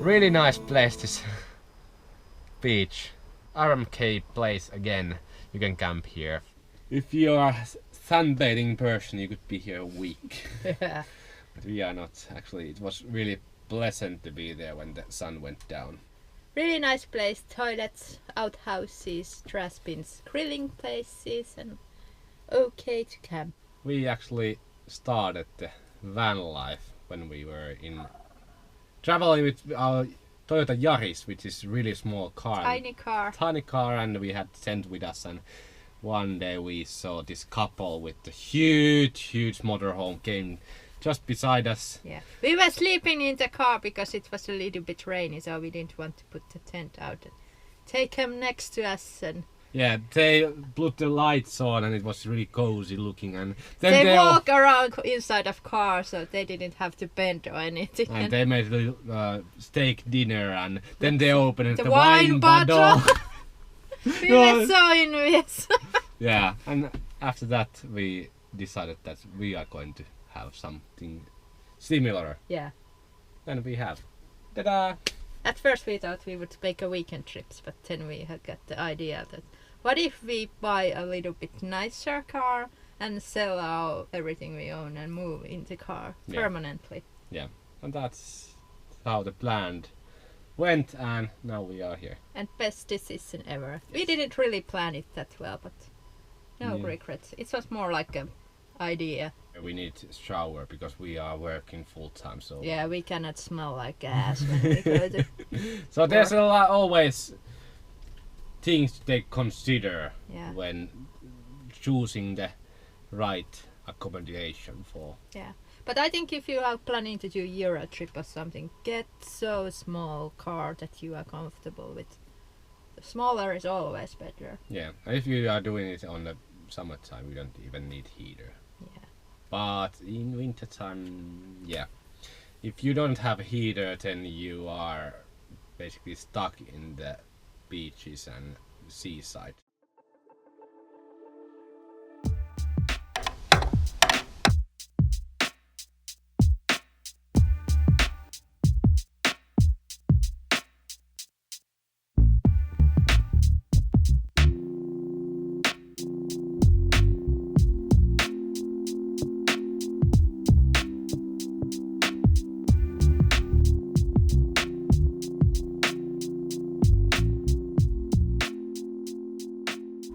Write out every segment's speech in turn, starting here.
Really nice place, this beach. RMK place again. You can camp here. If you are a sunbathing person, you could be here a week. Yeah. But we are not. Actually, it was really pleasant to be there when the sun went down. Really nice place. Toilets, outhouses, trash bins, grilling places, and okay to camp. We actually started the van life when we were in traveling with our Toyota Yaris, which is really small car. Tiny car. Tiny car, and we had tent with us. And one day we saw this couple with the huge motorhome came just beside us. Yeah. We were sleeping in the car because it was a little bit rainy, so we didn't want to put the tent out. Take them next to us, and Yeah, they put the lights on and it was really cozy looking. And then they walk around inside of car, so they didn't have to bend or anything. And they made a steak dinner, and then they opened the the wine bottle. We were so envious. Yeah, and after that we decided that we are going to have something similar. Yeah. And we have. Ta-da! At first we thought we would make a weekend trips, but then we had got the idea that what if we buy a little bit nicer car and sell everything we own and move in the car permanently. Yeah, and that's how the plan went, and now we are here. And best decision ever. Yes. We didn't really plan it that well, but no regrets. It was more like an idea. We need to shower because we are working full time, so yeah, we cannot smell like ass when we go to so work. There's always things to consider when choosing the right accommodation for. Yeah, but I think if you are planning to do Euro trip or something, get so small car that you are comfortable with. The smaller is always better. Yeah, if you are doing it on the summertime, you don't even need heater. Yeah. But in winter time, yeah, if you don't have a heater, then you are basically stuck in the beaches and seaside.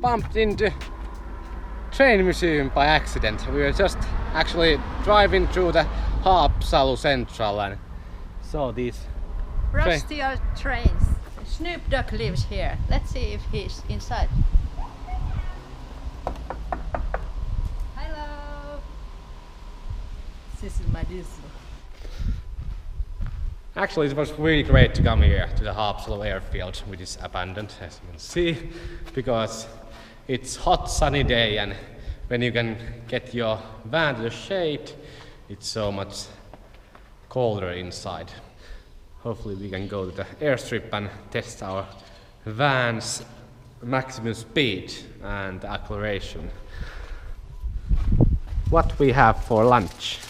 Bumped into train museum by accident. We were just actually driving through the Haapsalu Central and saw these rusty old trains. Snoop Dogg lives here. Let's see if he's inside. Hello. This is my diesel. Actually, it was really great to come here to the Haapsalu airfield, which is abandoned, as you can see, because it's hot sunny day, and when you can get your van to the shade, it's so much colder inside. Hopefully we can go to the airstrip and test our van's maximum speed and acceleration. What we have for lunch?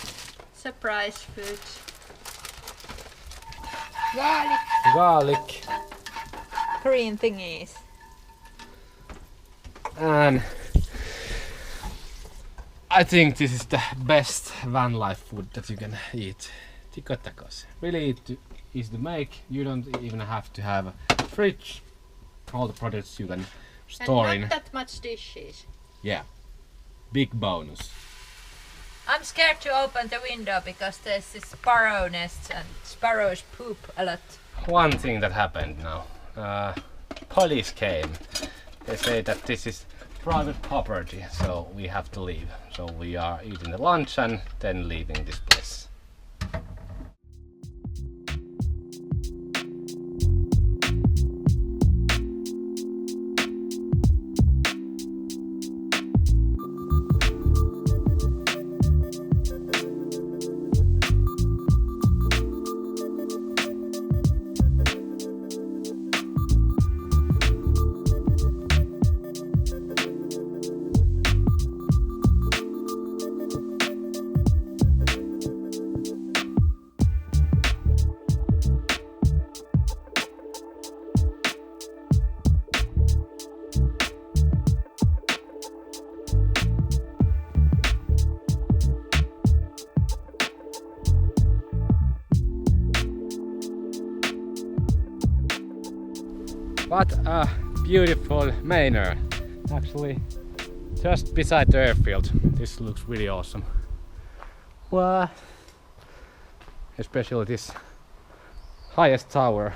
Surprise food. Garlic. Green thingies. And I think this is the best van life food that you can eat. Tikka tacos. Really easy to make. You don't even have to have a fridge. All the products you can store and in. Not that much dishes. Yeah. Big bonus. I'm scared to open the window because there's this sparrow nest and sparrows poop a lot. One thing that happened now. Police came. They say that this is private property, so we have to leave. So we are eating the lunch and then leaving this place. What a beautiful manor. Actually, just beside the airfield. This looks really awesome. Well, especially this highest tower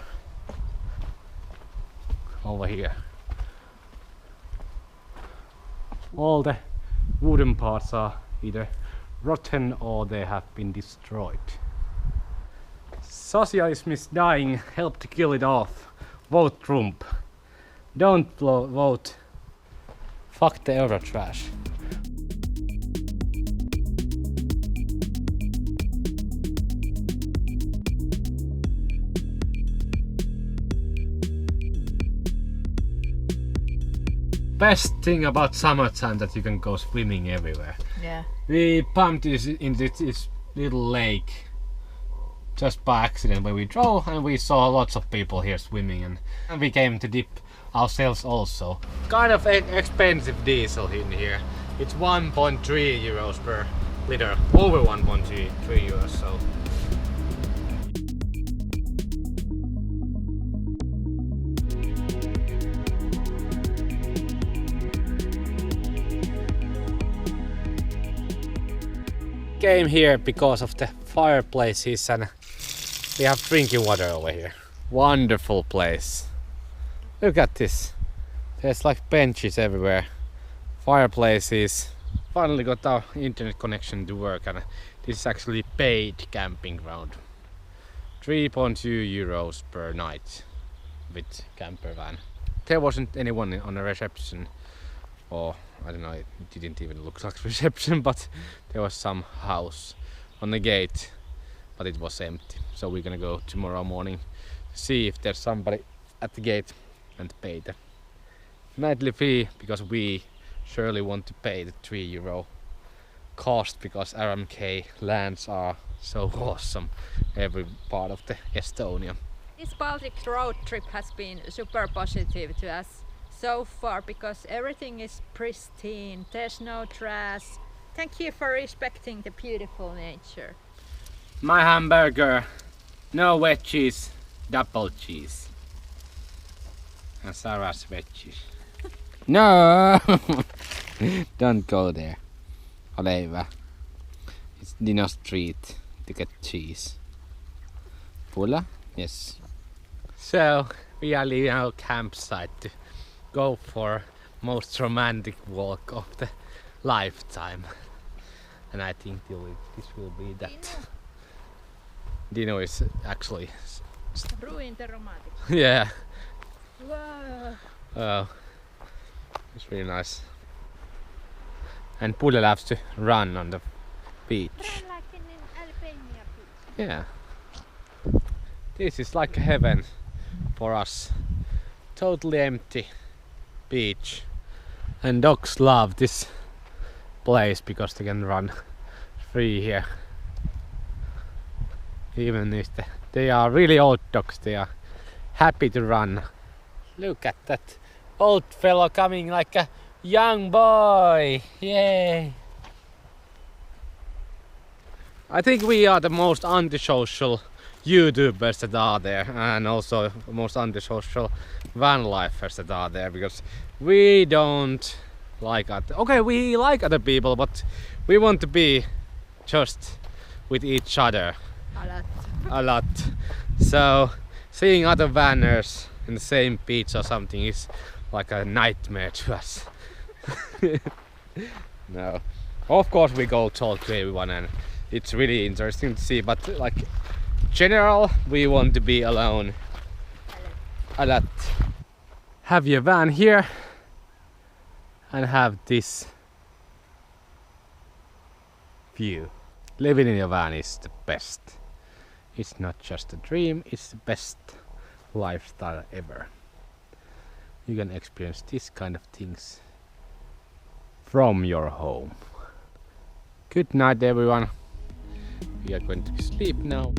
over here. All the wooden parts are either rotten or they have been destroyed. Socialism is dying, help to kill it off. Vote Trump. Don't vote. Fuck the euro trash. Best thing about summertime that you can go swimming everywhere. Yeah. We bumped into this little lake just by accident when we drove, and we saw lots of people here swimming, and we came to dip ourselves also. Kind of expensive diesel in here. It's 1.3 euros per liter, over 1.3 euros. So. Came here because of the fireplaces, and we have drinking water over here. Wonderful place. Look at this. There's like benches everywhere. Fireplaces. Finally got our internet connection to work, and this is actually paid camping ground. 3.2 euros per night with camper van. There wasn't anyone on the reception, or I don't know, it didn't even look like reception, but there was some house on the gate, but it was empty. So we're gonna go tomorrow morning, see if there's somebody at the gate and pay the nightly fee, because we surely want to pay the 3 euro cost, because RMK lands are so awesome every part of the Estonia. This Baltic road trip has been super positive to us so far, because everything is pristine, there's no trash. Thank you for respecting the beautiful nature. My hamburger, no veggies, double cheese. And Sarah's veggies. No! Don't go there. Ole hyvä. It's Dino Street to get cheese. Pulla? Yes. So, we are leaving our campsite to go for most romantic walk of the lifetime. And I think this will be that. Dino is actually... Ruin the romantic. Yeah. Wow. Oh. It's really nice. And Pulle loves to run on the beach. Run like in Albania beach. Yeah. This is like heaven for us. Totally empty beach. And dogs love this place because they can run free here. Even if they are really old dogs, they are happy to run. Look at that old fellow coming like a young boy. Yay! I think we are the most antisocial YouTubers that are there, and also the most antisocial van lifers that are there, because we don't like we like other people, but we want to be just with each other a lot. So seeing other vanners in the same beach or something is like a nightmare to us. No, of course we go talk to everyone and it's really interesting to see, but like general we want to be alone a lot. Have your van here and have this view. Living in your van is the best. It's not just a dream, it's the best lifestyle ever. You can experience this kind of things from your home. Good night everyone. We are going to sleep now.